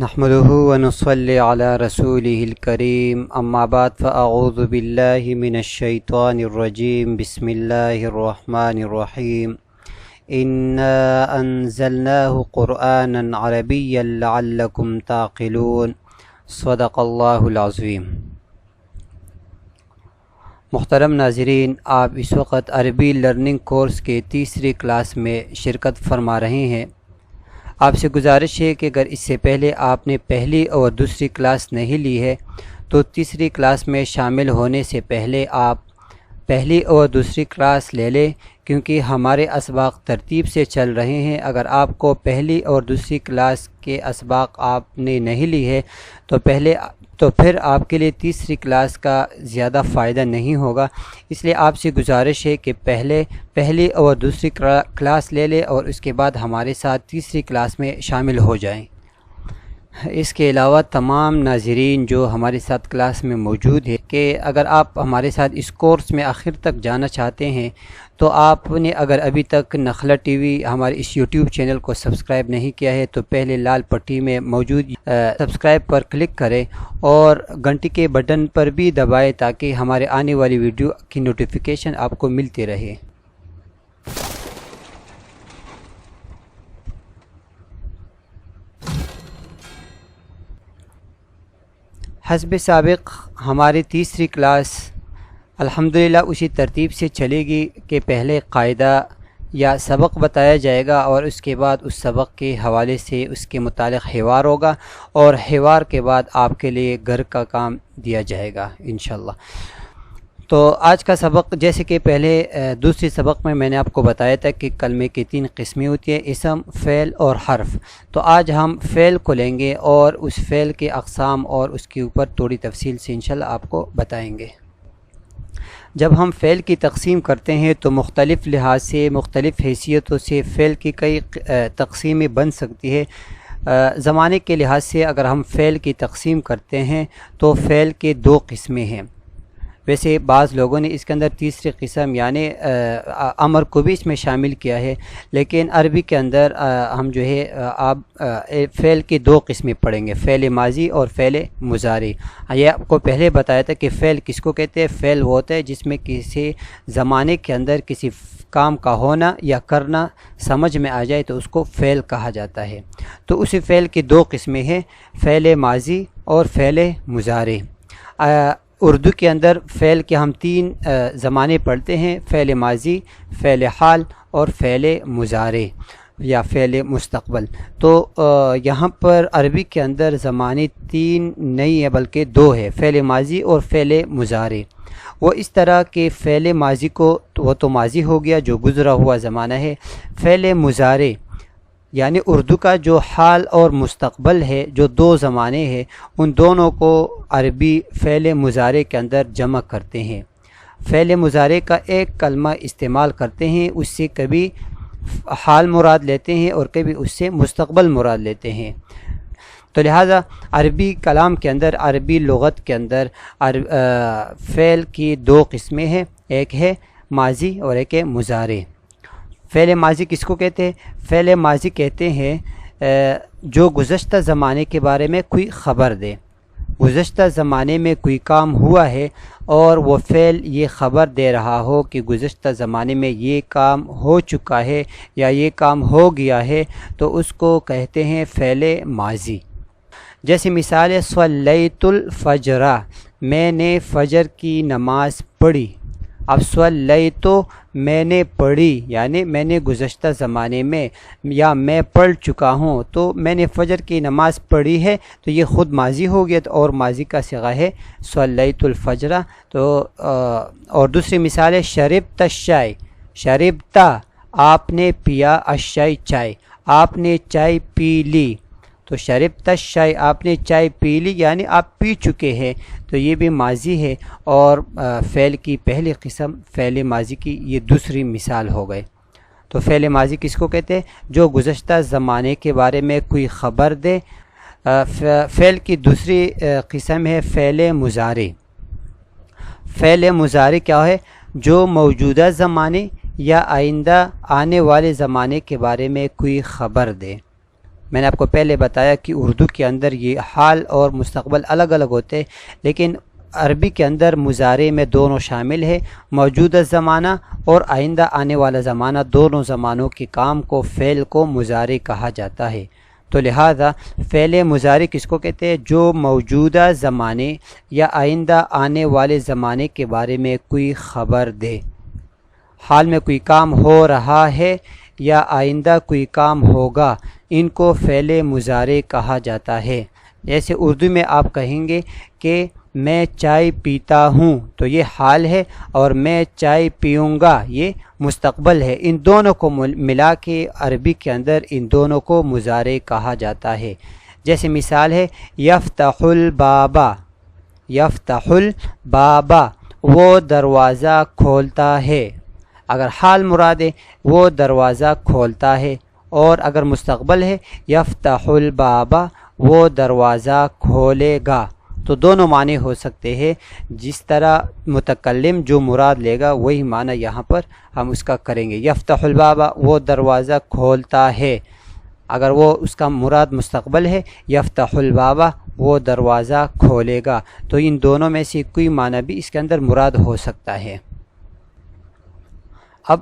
نحمده ونصلي على رسوله الكريم اما بعد فاعوذ بالله من الشيطان الرجيم بسم الله الرحمن الرحيم انا انزلناه قرانا عربيا لعلكم تعقلون صدق اللہ العظیم۔ محترم ناظرین، آپ اس وقت عربی لرننگ کورس کے تیسری کلاس میں شرکت فرما رہے ہیں۔ آپ سے گزارش ہے کہ اگر اس سے پہلے آپ نے پہلی اور دوسری کلاس نہیں لی ہے تو تیسری کلاس میں شامل ہونے سے پہلے آپ پہلی اور دوسری کلاس لے لیں، کیونکہ ہمارے اسباق ترتیب سے چل رہے ہیں۔ اگر آپ کو پہلی اور دوسری کلاس کے اسباق آپ نے نہیں لی ہے تو پھر آپ کے لیے تیسری کلاس کا زیادہ فائدہ نہیں ہوگا۔ اس لیے آپ سے گزارش ہے کہ پہلی اور دوسری کلاس لے لیں اور اس کے بعد ہمارے ساتھ تیسری کلاس میں شامل ہو جائیں۔ اس کے علاوہ تمام ناظرین جو ہمارے ساتھ کلاس میں موجود ہے کہ اگر آپ ہمارے ساتھ اس کورس میں آخر تک جانا چاہتے ہیں تو آپ نے اگر ابھی تک نخلا ٹی وی ہمارے اس یوٹیوب چینل کو سبسکرائب نہیں کیا ہے تو پہلے لال پٹی میں موجود سبسکرائب پر کلک کریں اور گھنٹی کے بٹن پر بھی دبائیں تاکہ ہمارے آنے والی ویڈیو کی نوٹیفیکیشن آپ کو ملتی رہے۔ حسب سابق ہماری تیسری کلاس الحمدللہ اسی ترتیب سے چلے گی کہ پہلے قاعدہ یا سبق بتایا جائے گا اور اس کے بعد اس سبق کے حوالے سے اس کے متعلق حوار ہوگا اور حوار کے بعد آپ کے لیے گھر کا کام دیا جائے گا انشاءاللہ۔ تو آج کا سبق جیسے کہ پہلے دوسری سبق میں نے آپ کو بتایا تھا کہ کلمے کی 3 قسمیں ہوتی ہیں، اسم، فعل اور حرف۔ تو آج ہم فعل کو لیں گے اور اس فعل کے اقسام اور اس کے اوپر تھوڑی تفصیل سے انشاءاللہ آپ کو بتائیں گے۔ جب ہم فعل کی تقسیم کرتے ہیں تو مختلف لحاظ سے مختلف حیثیتوں سے فعل کی کئی تقسیمیں بن سکتی ہے۔ زمانے کے لحاظ سے اگر ہم فعل کی تقسیم کرتے ہیں تو فعل کے 2 قسمیں ہیں۔ ویسے بعض لوگوں نے اس کے اندر تیسری قسم یعنی امر کو بھی اس میں شامل کیا ہے، لیکن عربی کے اندر ہم جو ہے فعل کی 2 قسمیں پڑھیں گے، فعل ماضی اور فعل مضارع۔ یہ آپ کو پہلے بتایا تھا کہ فعل کس کو کہتے ہیں۔ فعل وہ ہوتا ہے جس میں کسی زمانے کے اندر کسی کام کا ہونا یا کرنا سمجھ میں آ جائے تو اس کو فعل کہا جاتا ہے۔ تو اسی فعل کی 2 قسمیں ہیں، فعل ماضی اور فعل مضارع۔ اردو کے اندر فعل کے ہم 3 زمانے پڑھتے ہیں، فعل ماضی، فعل حال اور فعل مضارع یا فعل مستقبل۔ تو یہاں پر عربی کے اندر زمانے 3 نہیں ہے بلکہ 2 ہے، فعل ماضی اور فعل مضارع۔ وہ اس طرح کہ فعل ماضی کو وہ تو ماضی ہو گیا جو گزرا ہوا زمانہ ہے، فعل مضارع یعنی اردو کا جو حال اور مستقبل ہے، جو 2 زمانے ہیں، ان دونوں کو عربی فعل مضارع کے اندر جمع کرتے ہیں۔ فعل مضارع کا ایک کلمہ استعمال کرتے ہیں، اس سے کبھی حال مراد لیتے ہیں اور کبھی اس سے مستقبل مراد لیتے ہیں۔ تو لہٰذا عربی کلام کے اندر، عربی لغت کے اندر فعل کی 2 قسمیں ہیں، ایک ہے ماضی اور ایک ہے مضارع۔ فعل ماضی کس کو کہتے ہیں؟ فعل ماضی کہتے ہیں جو گزشتہ زمانے کے بارے میں کوئی خبر دے۔ گزشتہ زمانے میں کوئی کام ہوا ہے اور وہ فعل یہ خبر دے رہا ہو کہ گزشتہ زمانے میں یہ کام ہو چکا ہے یا یہ کام ہو گیا ہے تو اس کو کہتے ہیں فعل ماضی۔ جیسے مثال ہے صلیت الفجر، میں نے فجر کی نماز پڑھی۔ اب صلیت میں نے پڑھی یعنی میں نے گزشتہ زمانے میں یا میں پڑھ چکا ہوں، تو میں نے فجر کی نماز پڑھی ہے تو یہ خود ماضی ہو گیا اور ماضی کا صیغہ ہے صلیت الفجر۔ تو اور دوسری مثال ہے شربت الشائی، شربتا آپ نے پیا، الشائی چائے، آپ نے چائے پی لی۔ تو شربت الشائی آپ نے چائے پی لی یعنی آپ پی چکے ہیں، تو یہ بھی ماضی ہے۔ اور فعل کی پہلی قسم فعل ماضی کی یہ دوسری مثال ہو گئے۔ تو فعل ماضی کس کو کہتے ہیں؟ جو گزشتہ زمانے کے بارے میں کوئی خبر دے۔ فعل کی دوسری قسم ہے فعل مضارع۔ فعل مضارع کیا ہے؟ جو موجودہ زمانے یا آئندہ آنے والے زمانے کے بارے میں کوئی خبر دے۔ میں نے آپ کو پہلے بتایا کہ اردو کے اندر یہ حال اور مستقبل الگ الگ ہوتے ہیں، لیکن عربی کے اندر مضارع میں دونوں شامل ہے، موجودہ زمانہ اور آئندہ آنے والا زمانہ، دونوں زمانوں کے کام کو فعل کو مضارع کہا جاتا ہے۔ تو لہذا فعل مضارع کس کو کہتے ہیں؟ جو موجودہ زمانے یا آئندہ آنے والے زمانے کے بارے میں کوئی خبر دے۔ حال میں کوئی کام ہو رہا ہے یا آئندہ کوئی کام ہوگا، ان کو فعل مضارع کہا جاتا ہے۔ جیسے اردو میں آپ کہیں گے کہ میں چائے پیتا ہوں، تو یہ حال ہے، اور میں چائے پیوں گا یہ مستقبل ہے۔ ان دونوں کو ملا کے عربی کے اندر ان دونوں کو مضارع کہا جاتا ہے۔ جیسے مثال ہے یفتح البابا، یفتح البابا، وہ دروازہ کھولتا ہے۔ اگر حال مراد ہے وہ دروازہ کھولتا ہے، اور اگر مستقبل ہے یفتح البابا، وہ دروازہ کھولے گا۔ تو دونوں معنی ہو سکتے ہیں، جس طرح متکلم جو مراد لے گا وہی معنی یہاں پر ہم اس کا کریں گے۔ یفتح البابا، وہ دروازہ کھولتا ہے، اگر وہ اس کا مراد مستقبل ہے یفتح البابا، وہ دروازہ کھولے گا۔ تو ان دونوں میں سے کوئی معنی بھی اس کے اندر مراد ہو سکتا ہے۔ اب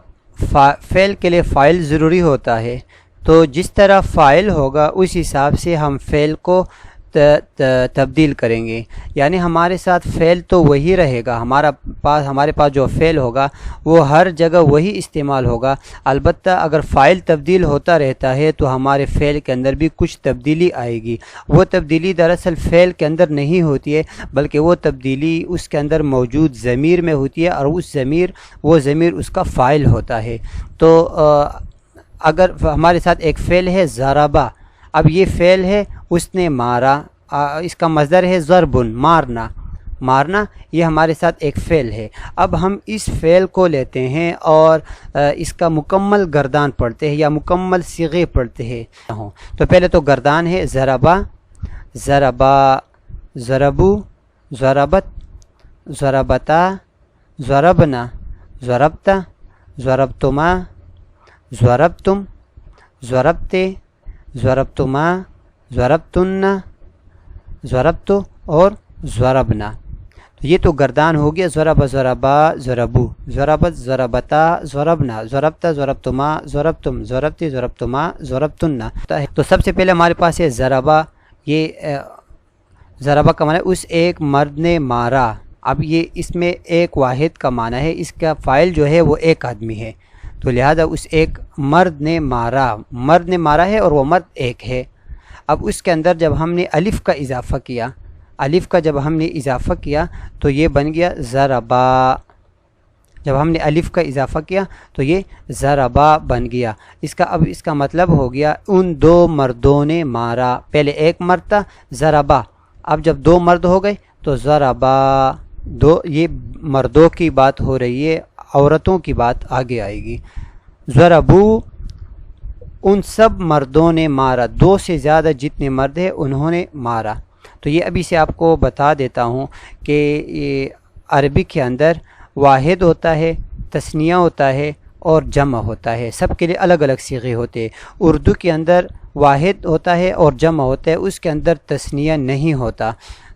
فعل کے لیے فاعل ضروری ہوتا ہے، تو جس طرح فاعل ہوگا اس حساب سے ہم فعل کو تبدیل کریں گے، یعنی ہمارے ساتھ فعل تو وہی رہے گا، ہمارے پاس جو فعل ہوگا وہ ہر جگہ وہی استعمال ہوگا۔ البتہ اگر فاعل تبدیل ہوتا رہتا ہے تو ہمارے فعل کے اندر بھی کچھ تبدیلی آئے گی۔ وہ تبدیلی دراصل فعل کے اندر نہیں ہوتی ہے، بلکہ وہ تبدیلی اس کے اندر موجود ضمیر میں ہوتی ہے، اور وہ ضمیر اس کا فاعل ہوتا ہے۔ تو اگر ہمارے ساتھ ایک فعل ہے ضربہ، اب یہ فعل ہے اس نے مارا، اس کا مصدر ہے ضربن، مارنا، یہ ہمارے ساتھ ایک فعل ہے۔ اب ہم اس فعل کو لیتے ہیں اور اس کا مکمل گردان پڑھتے ہیں یا مکمل صیغے پڑھتے ہیں۔ تو پہلے تو گردان ہے ضربہ، ضربا، ضربو، ضربت، ضربتا، ضربنا، ضربتا، ضربتما، ضربتم، ضربتے، ضربتما، ضربتن، ضربتو اور ضربنا۔ تو یہ تو گردان ہو گیا، ضرب، ضربا، ضربو، ضربت، ضربتا، ضربنا، ضربتا، ضربتما، ضربتم، ضربتی، ضربتما، ضربتن۔ تو سب سے پہلے ہمارے پاس ہے ضربا، یہ ضربا کا معنی ہے اس ایک مرد نے مارا۔ اب یہ اس میں ایک واحد کا معنی ہے، اس کا فاعل جو ہے وہ ایک آدمی ہے، تو لہذا اس ایک مرد نے مارا ہے اور وہ مرد ایک ہے۔ اب اس کے اندر جب ہم نے الف کا اضافہ کیا تو یہ بن گیا ضربا، جب ہم نے الف کا اضافہ کیا تو یہ ضربا بن گیا۔ اس کا مطلب ہو گیا ان دو مردوں نے مارا۔ پہلے ایک مرد تھا ضربا، اب جب دو مرد ہو گئے تو ضربا، یہ مردوں کی بات ہو رہی ہے، عورتوں کی بات آگے آئے گی۔ ضربو، ان سب مردوں نے مارا، دو سے زیادہ جتنے مرد ہیں انہوں نے مارا۔ تو یہ ابھی سے آپ کو بتا دیتا ہوں کہ یہ عربی کے اندر واحد ہوتا ہے، تثنیہ ہوتا ہے اور جمع ہوتا ہے، سب کے لیے الگ الگ صیغے ہوتے ہیں۔ اردو کے اندر واحد ہوتا ہے اور جمع ہوتا ہے، اس کے اندر تثنیہ نہیں ہوتا،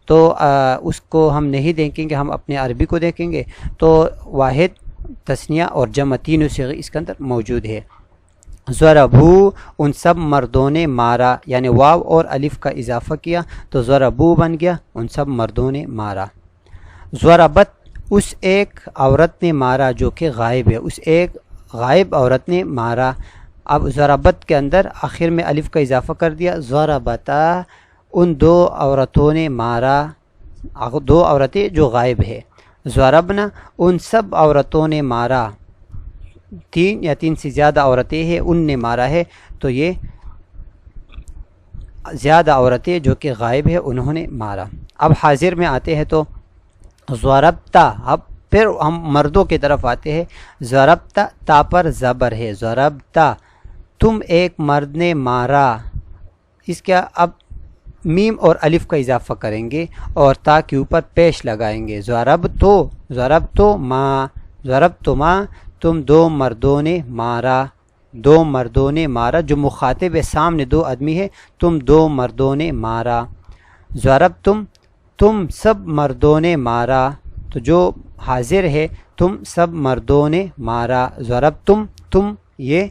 تو اس کو ہم نہیں دیکھیں گے، ہم اپنے عربی کو دیکھیں گے۔ تو واحد، تثنیہ اور جمع تینوں صیغے اس کے اندر موجود ہے۔ ضربو، ان سب مردوں نے مارا، یعنی واو اور الف کا اضافہ کیا تو ضربو بن گیا، ان سب مردوں نے مارا۔ ضربت، اس ایک عورت نے مارا جو کہ غائب ہے، اس ایک غائب عورت نے مارا۔ اب ضربت کے اندر آخر میں الف کا اضافہ کر دیا، ضربتا، ان دو عورتوں نے مارا، دو عورتیں جو غائب ہے۔ ضربنا، ان سب عورتوں نے مارا، تین یا تین سے زیادہ عورتیں ہیں ان نے مارا ہے، تو یہ زیادہ عورتیں جو کہ غائب ہے انہوں نے مارا۔ اب حاضر میں آتے ہیں تو ضربتا، اب پھر ہم مردوں کی طرف آتے ہیں۔ ضربتا، تا پر زبر ہے، ضربتا، تم ایک مرد نے مارا، اس کا اب میم اور الف کا اضافہ کریں گے اور تا کے اوپر پیش لگائیں گے۔ ضربتو ما، ضربتما، تم دو مردوں نے مارا، دو مردوں نے مارا، جو مخاطب ہے سامنے دو آدمی ہے، تم دو مردوں نے مارا۔ ضربتم، تم سب مردوں نے مارا، تو جو حاضر ہے تم سب مردوں نے مارا۔ ضربتم، تم یہ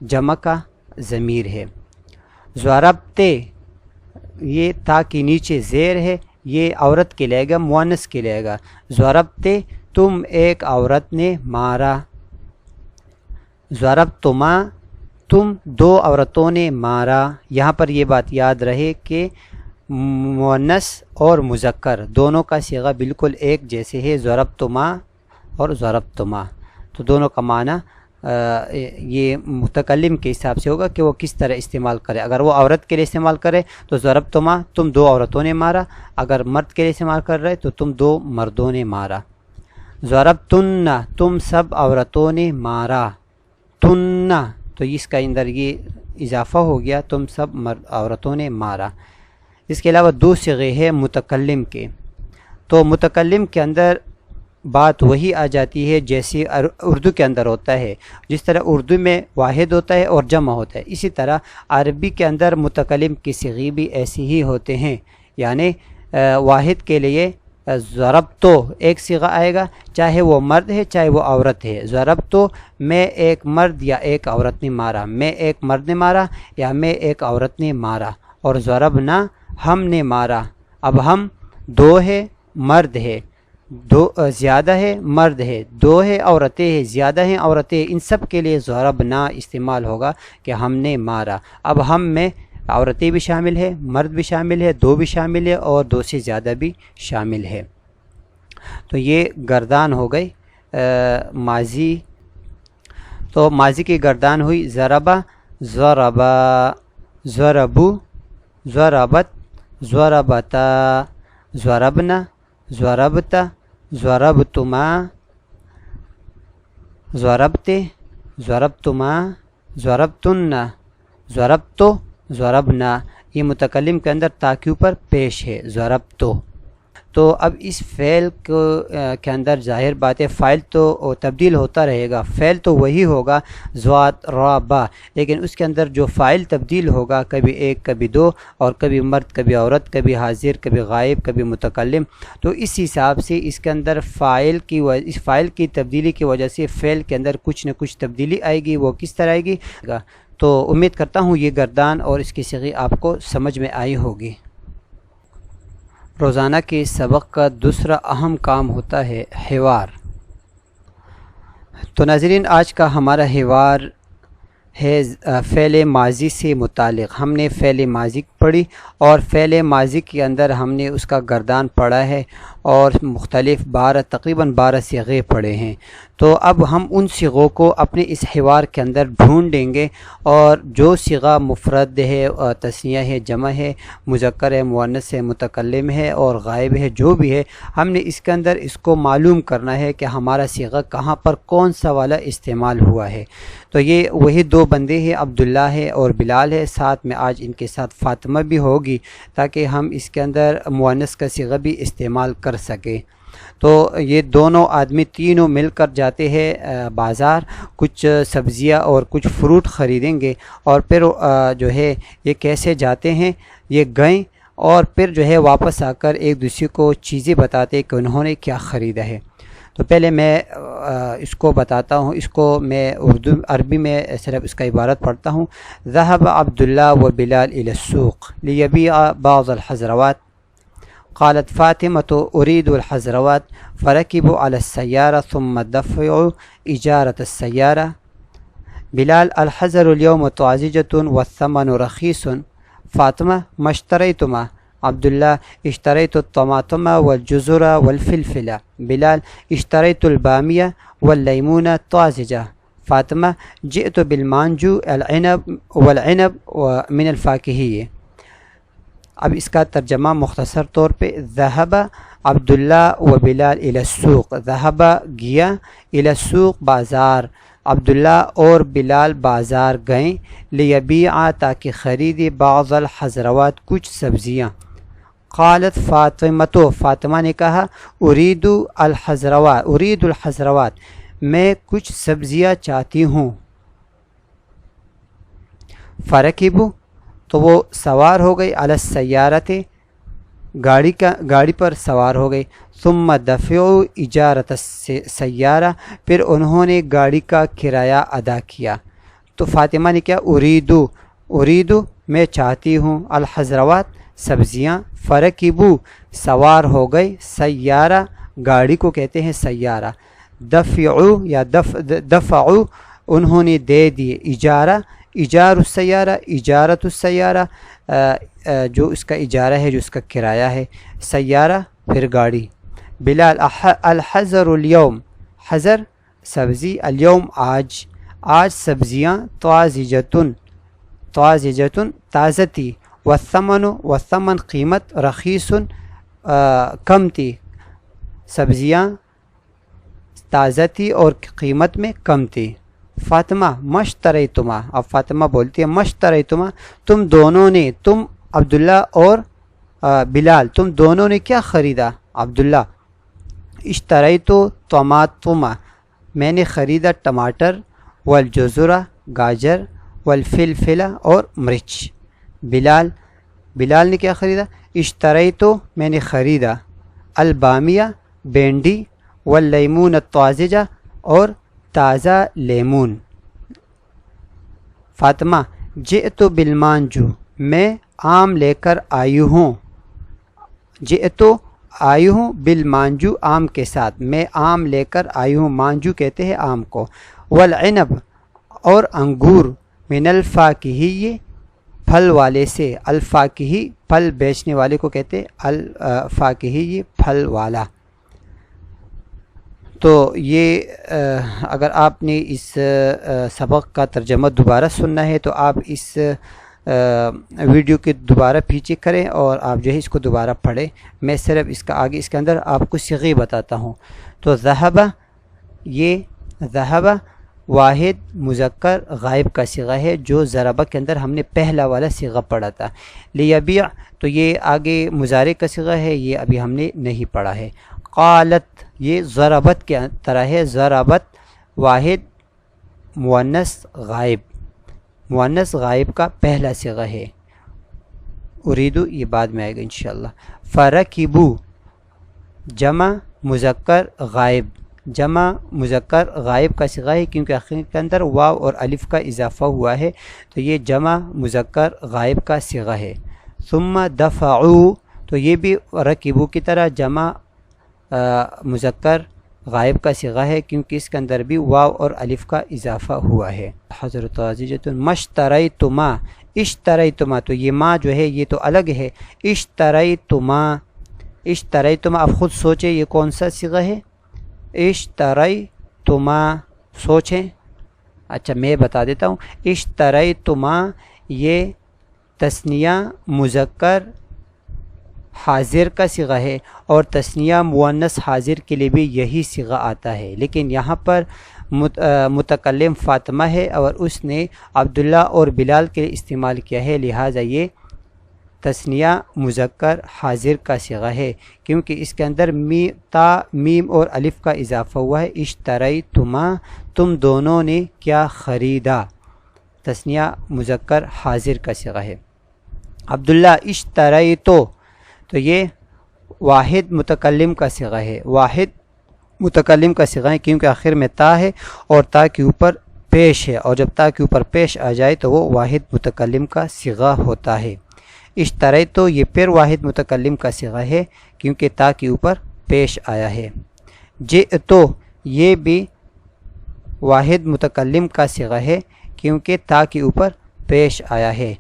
جمع کا ضمیر ہے۔ ضربتے، یہ تا کے نیچے زیر ہے، یہ عورت کے لے گا، مؤنث کے لے گا۔ ضربتے، تم ایک عورت نے مارا۔ ضربتما، تم دو عورتوں نے مارا۔ یہاں پر یہ بات یاد رہے کہ مؤنث اور مذکر دونوں کا صیغہ بالکل ایک جیسے ہے، ضربتما اور ضربتما، تو دونوں کا معنی یہ متکلم کے حساب سے ہوگا کہ وہ کس طرح استعمال کرے۔ اگر وہ عورت کے لیے استعمال کرے تو ضربتما، تم دو عورتوں نے مارا، اگر مرد کے لیے استعمال کر رہے تو تم دو مردوں نے مارا۔ ضربتن، تم سب عورتوں نے مارا۔ تن، تو اس کا اندر یہ اضافہ ہو گیا، تم سب عورتوں نے مارا۔ اس کے علاوہ دو صیغے ہیں متکلم کے، تو متکلم کے اندر بات وہی آ جاتی ہے جیسے اردو کے اندر ہوتا ہے، جس طرح اردو میں واحد ہوتا ہے اور جمع ہوتا ہے، اسی طرح عربی کے اندر متکلم کی صیغے بھی ایسی ہی ہوتے ہیں، یعنی واحد کے لیے ضربتو ایک صیغہ آئے گا، چاہے وہ مرد ہے چاہے وہ عورت ہے۔ ضربتو، میں ایک مرد یا ایک عورت نے مارا، میں ایک مرد نے مارا یا میں ایک عورت نے مارا۔ اور ضربنا، ہم نے مارا، اب ہم دو ہے مرد ہے، دو زیادہ ہے مرد ہے، دو ہے عورتیں ہیں زیادہ ہیں عورتیں، ان سب کے لیے ضربنا استعمال ہوگا کہ ہم نے مارا۔ اب ہم میں عورتیں بھی شامل ہے، مرد بھی شامل ہے، دو بھی شامل ہے اور دو سے زیادہ بھی شامل ہے۔ تو یہ گردان ہو گئی ماضی، تو ماضی کی گردان ہوئی ضربا، ضربا، ضربو، ضربت، ضربتا، ضربنا، ضربتا، ضربتما، ضربتے، ضربتما، ضربتن، ضربتو، ضربنا، یہ متکلم کے اندر تا کے اوپر پیش ہے ضربتو۔ تو اب اس فعل کے اندر ظاہر بات ہے فاعل تو تبدیل ہوتا رہے گا، فعل تو وہی ہوگا ذات را با، لیکن اس کے اندر جو فاعل تبدیل ہوگا کبھی ایک کبھی دو، اور کبھی مرد کبھی عورت، کبھی حاضر کبھی غائب کبھی متکلم، تو اس حساب سے اس کے اندر اس فاعل کی تبدیلی کی وجہ سے فعل کے اندر کچھ نہ کچھ تبدیلی آئے گی۔ وہ کس طرح آئے گی؟ تو امید کرتا ہوں یہ گردان اور اس کی صیغے آپ کو سمجھ میں آئی ہوگی۔ روزانہ کے سبق کا دوسرا اہم کام ہوتا ہے حوار۔ تو ناظرین، آج کا ہمارا حوار ہے فعل ماضی سے متعلق۔ ہم نے فعل ماضی پڑھی اور فعل ماضی کے اندر ہم نے اس کا گردان پڑھا ہے اور مختلف تقریباً 12 صیغے پڑھے ہیں۔ تو اب ہم ان صیغوں کو اپنے اس حوار کے اندر ڈھونڈیں گے، اور جو صیغہ مفرد ہے، تثنیہ ہے، جمع ہے، مذکر ہے، مؤنث ہے، متکلم ہے اور غائب ہے، جو بھی ہے ہم نے اس کے اندر اس کو معلوم کرنا ہے کہ ہمارا صیغہ کہاں پر کون سا والا استعمال ہوا ہے۔ تو یہ وہی دو بندے ہیں، عبداللہ ہے اور بلال ہے، ساتھ میں آج ان کے ساتھ فاطمہ بھی ہوگی، تاکہ ہم اس کے اندر مؤنث کا صیغہ بھی استعمال کر سکیں۔ تو یہ دونوں آدمی تینوں مل کر جاتے ہیں بازار، کچھ سبزیاں اور کچھ فروٹ خریدیں گے، اور پھر جو ہے یہ کیسے جاتے ہیں، یہ گئیں اور پھر جو ہے واپس آ کر ایک دوسرے کو چیزیں بتاتے کہ انہوں نے کیا خریدا ہے۔ تو پہلے میں اس کو بتاتا ہوں، اس کو میں عربی میں صرف اس کا عبارت پڑھتا ہوں۔ ذهب عبداللہ وبلال إلى السوق ليبيع بعض الحضروات، قالت فاطمة أريد الحضروات، فركبوا على السيارة ثم دفعوا إجارة السيارة. بلال: الحضر اليوم طازجة والثمن رخيص. فاطمة: ما اشتريتما؟ عبد الله: اشتريت الطماطم والجزر والفلفل. بلال: اشتريت البامية والليمون الطازجة. فاطمة: جئت بالمانجو والعنب من الفاكهية. اب اس کا ترجمہ مختصر طور پہ، ذهب عبداللہ و بلال الى السوق، ذهب گیا، الى السوق بازار، عبداللہ اور بلال بازار گئیں، لیبیع تاکہ خریدے، بعض الحضروات کچھ سبزیاں۔ قالت فاطمہ، فاطمہ نے کہا، ارید الحضروات، میں کچھ سبزیاں چاہتی ہوں۔ فرکبو تو وہ سوار ہو گئی، علی السیارۃ گاڑی پر سوار ہو گئی، ثم دفعوا اجارۃ السیارہ پھر انہوں نے گاڑی کا کرایہ ادا کیا۔ تو فاطمہ نے کیا، اریدو میں چاہتی ہوں، الحضروات سبزیاں، فرکبو سوار ہو گئی، سیارہ گاڑی کو کہتے ہیں سیارہ، دفعوا یا دفعوا انہوں نے دے دیے، اجار السیارہ، اجارت السیارہ جو اس کا اجارہ ہے، جو اس کا کرایہ ہے، سیارہ پھر گاڑی۔ بلال الحضر اليوم، حضر سبزی، اليوم آج سبزیاں، طازجتن تازہ تھی، والثمن قیمت، رخیص کم تھی، سبزیاں تازہ تھی اور قیمت میں کم تھی۔ فاطمہ مشتریتما، اب فاطمہ بولتی ہے مشتریتما تم دونوں نے، تم عبداللہ اور بلال تم دونوں نے کیا خریدا؟ عبداللہ اشتریتو طماطما میں نے خریدا ٹماٹر، والجزرہ گاجر، والفلفل اور مرچ۔ بلال نے کیا خریدا؟ اشتریتو میں نے خریدا البامیہ بینڈی، واللیمون الطازجہ اور تازہ لیمون۔ فاطمہ جئتو بالمانجو میں آم لے کر آئی ہوں، جئتو آئی ہوں بالمانجو آم کے ساتھ، میں آم لے کر آئی ہوں، مانجو کہتے ہیں آم کو، والعنب اور انگور، من الفاکہی پھل والے سے، الفاکہی پھل بیچنے والے کو کہتے ہیں الفاکہی پھل والا۔ تو یہ اگر آپ نے اس سبق کا ترجمہ دوبارہ سننا ہے تو آپ اس ویڈیو کے دوبارہ پیچھے کریں اور آپ جو ہے اس کو دوبارہ پڑھیں۔ میں صرف اس کا آگے اس کے اندر آپ کو صیغے بتاتا ہوں۔ تو ذہبہ، یہ ذہبہ واحد مذکر غائب کا صیغہ ہے جو ضربہ کے اندر ہم نے پہلا والا صیغہ پڑھا تھا۔ لیبیع تو یہ آگے مضارع کا صیغہ ہے، یہ ابھی ہم نے نہیں پڑھا ہے۔ قالت یہ ضربت کے طرح ہے، ضربت واحد مؤنث غائب، مؤنث غائب کا پہلا صیغہ ہے۔ اریدو یہ بعد میں آئے گا انشاءاللہ۔ فرکبو جمع مذکر غائب، جمع مذکر غائب کا صیغہ ہے کیونکہ آخر کے اندر واو اور الف کا اضافہ ہوا ہے، تو یہ جمع مذکر غائب کا صیغہ ہے۔ ثم دفعوا تو یہ بھی رکبو کی طرح جمع مذکر غائب کا صیغہ ہے کیونکہ اس کے اندر بھی واو اور الف کا اضافہ ہوا ہے۔ حضرت عزیزۃ مشتریتما، اشتریتما تو یہ ما جو ہے یہ تو الگ ہے، اشتریتما، اشتریتما اب خود سوچیں یہ کون سا صیغہ ہے؟ اشتریتما سوچیں۔ اچھا میں بتا دیتا ہوں، اشتریتما یہ تثنیہ مذکر حاضر کا صیغہ ہے اور تثنیہ مؤنث حاضر کے لیے بھی یہی صیغہ آتا ہے، لیکن یہاں پر متکلم فاطمہ ہے اور اس نے عبداللہ اور بلال کے لیے استعمال کیا ہے، لہٰذا یہ تثنیہ مذکر حاضر کا صیغہ ہے کیونکہ اس کے اندر تا میم اور الف کا اضافہ ہوا ہے۔ اشتریتما تم دونوں نے کیا خریدا، تثنیہ مذکر حاضر کا صیغہ ہے۔ عبداللہ اشتریتو تو یہ واحد متکلم کا صیغہ ہے، واحد متکلم کا صیغہ ہے کیونکہ آخر میں تا ہے اور تا کے اوپر پیش ہے، اور جب تا کے اوپر پیش آ جائے تو وہ واحد متکلم کا صیغہ ہوتا ہے۔ اشتریتو یہ پھر واحد متکلم کا صیغہ ہے کیونکہ تا کے اوپر پیش آیا ہے۔ جئتو یہ بھی واحد متکلم کا صیغہ ہے کیونکہ تا کے اوپر پیش آیا ہے۔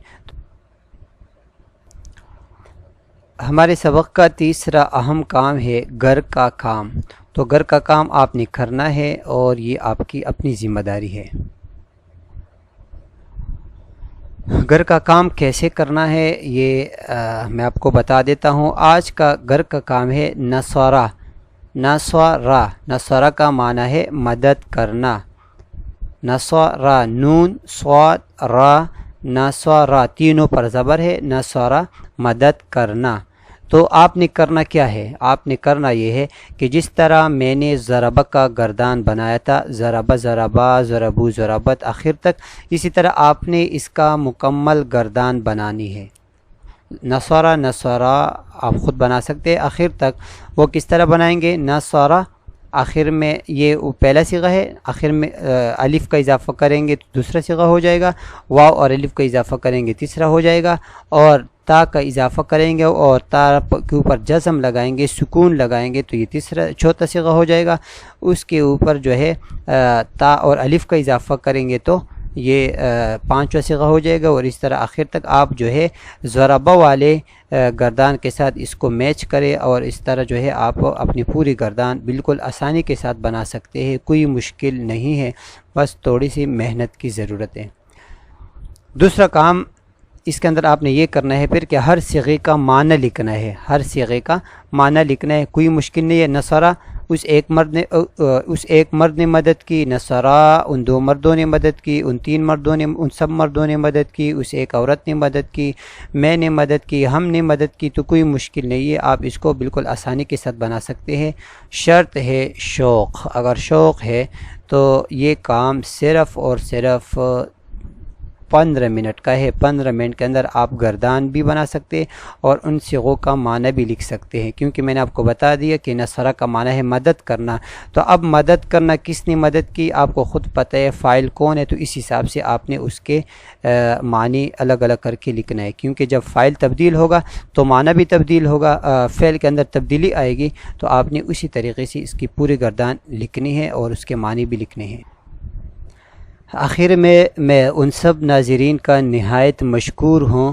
ہمارے سبق کا تیسرا اہم کام ہے گھر کا کام، تو گھر کا کام آپ نے کرنا ہے اور یہ آپ کی اپنی ذمہ داری ہے۔ گھر کا کام کیسے کرنا ہے یہ میں آپ کو بتا دیتا ہوں۔ آج کا گھر کا کام ہے نصرہ، نصرہ کا معنی ہے مدد کرنا، نصرہ نون صاد را، نصرہ تینوں پر زبر ہے، نصرہ مدد کرنا۔ تو آپ نے کرنا کیا ہے؟ آپ نے کرنا یہ ہے کہ جس طرح میں نے ضربہ کا گردان بنایا تھا، ضربہ ضربہ ضربو ضربت آخر تک، اسی طرح آپ نے اس کا مکمل گردان بنانی ہے۔ نصارہ نصارہ آپ خود بنا سکتے ہیں آخر تک۔ وہ کس طرح بنائیں گے؟ نصارہ آخر میں یہ پہلا صیغہ ہے، آخر میں الف کا اضافہ کریں گے تو دوسرا صیغہ ہو جائے گا، واو اور الف کا اضافہ کریں گے تیسرا ہو جائے گا، اور تا کا اضافہ کریں گے اور تا کے اوپر جزم لگائیں گے، سکون لگائیں گے تو یہ چوتھا صیغہ ہو جائے گا۔ اس کے اوپر جو ہے تا اور الف کا اضافہ کریں گے تو یہ پانچواں صیغہ ہو جائے گا، اور اس طرح آخر تک آپ جو ہے ضربہ والے گردان کے ساتھ اس کو میچ کرے، اور اس طرح جو ہے آپ اپنی پوری گردان بالکل آسانی کے ساتھ بنا سکتے ہیں، کوئی مشکل نہیں ہے، بس تھوڑی سی محنت کی ضرورت ہے۔ دوسرا کام اس کے اندر آپ نے یہ کرنا ہے پھر کہ ہر صیغے کا معنی لکھنا ہے، ہر صیغے کا معنی لکھنا ہے، کوئی مشکل نہیں ہے۔ نصارہ اس ایک مرد نے مدد کی، نصارہ ان دو مردوں نے مدد کی، ان سب مردوں نے مدد کی، اس ایک عورت نے مدد کی، میں نے مدد کی، ہم نے مدد کی، تو کوئی مشکل نہیں ہے، آپ اس کو بالکل آسانی کے ساتھ بنا سکتے ہیں۔ شرط ہے شوق، اگر شوق ہے تو یہ کام صرف اور صرف 15 منٹ کا ہے۔ 15 منٹ کے اندر آپ گردان بھی بنا سکتے ہیں اور ان صیغوں کا معنی بھی لکھ سکتے ہیں، کیونکہ میں نے آپ کو بتا دیا کہ نصرہ کا معنی ہے مدد کرنا۔ تو اب مدد کرنا، کس نے مدد کی آپ کو خود پتہ ہے، فاعل کون ہے، تو اس حساب سے آپ نے اس کے معنی الگ الگ کر کے لکھنا ہے، کیونکہ جب فاعل تبدیل ہوگا تو معنی بھی تبدیل ہوگا، فعل کے اندر تبدیلی آئے گی، تو آپ نے اسی طریقے سے اس کی پوری گردان لکھنی ہے اور اس کے معنی بھی لکھنے ہیں۔ آخر میں ان سب ناظرین کا نہایت مشکور ہوں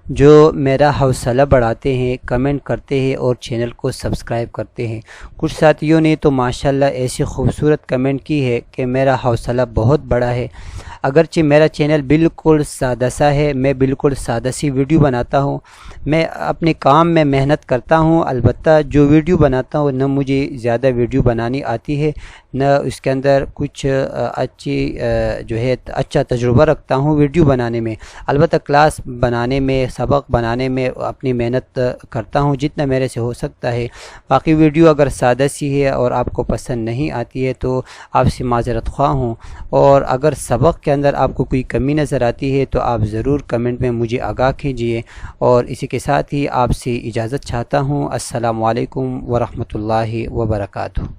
جو میرا حوصلہ بڑھاتے ہیں، کمنٹ کرتے ہیں اور چینل کو سبسکرائب کرتے ہیں۔ کچھ ساتھیوں نے تو ماشاءاللہ ایسی خوبصورت کمنٹ کی ہے کہ میرا حوصلہ بہت بڑا ہے۔ اگرچہ میرا چینل بالکل سادہ سا ہے، میں بالکل سادہ سی ویڈیو بناتا ہوں، میں اپنے کام میں محنت کرتا ہوں، البتہ جو ویڈیو بناتا ہوں نہ مجھے زیادہ ویڈیو بنانی آتی ہے، نہ اس کے اندر کچھ اچھا تجربہ رکھتا ہوں ویڈیو بنانے میں، البتہ کلاس بنانے میں، سبق بنانے میں اپنی محنت کرتا ہوں جتنا میرے سے ہو سکتا ہے۔ باقی ویڈیو اگر سادہ سی ہے اور آپ کو پسند نہیں آتی ہے تو آپ سے معذرت خواہ ہوں، اور اگر سبق کے اندر آپ کو کوئی کمی نظر آتی ہے تو آپ ضرور کمنٹ میں مجھے آگاہ کیجیے، اور اسی کے ساتھ ہی آپ سے اجازت چاہتا ہوں۔ السلام علیکم ورحمۃ اللہ وبرکاتہ۔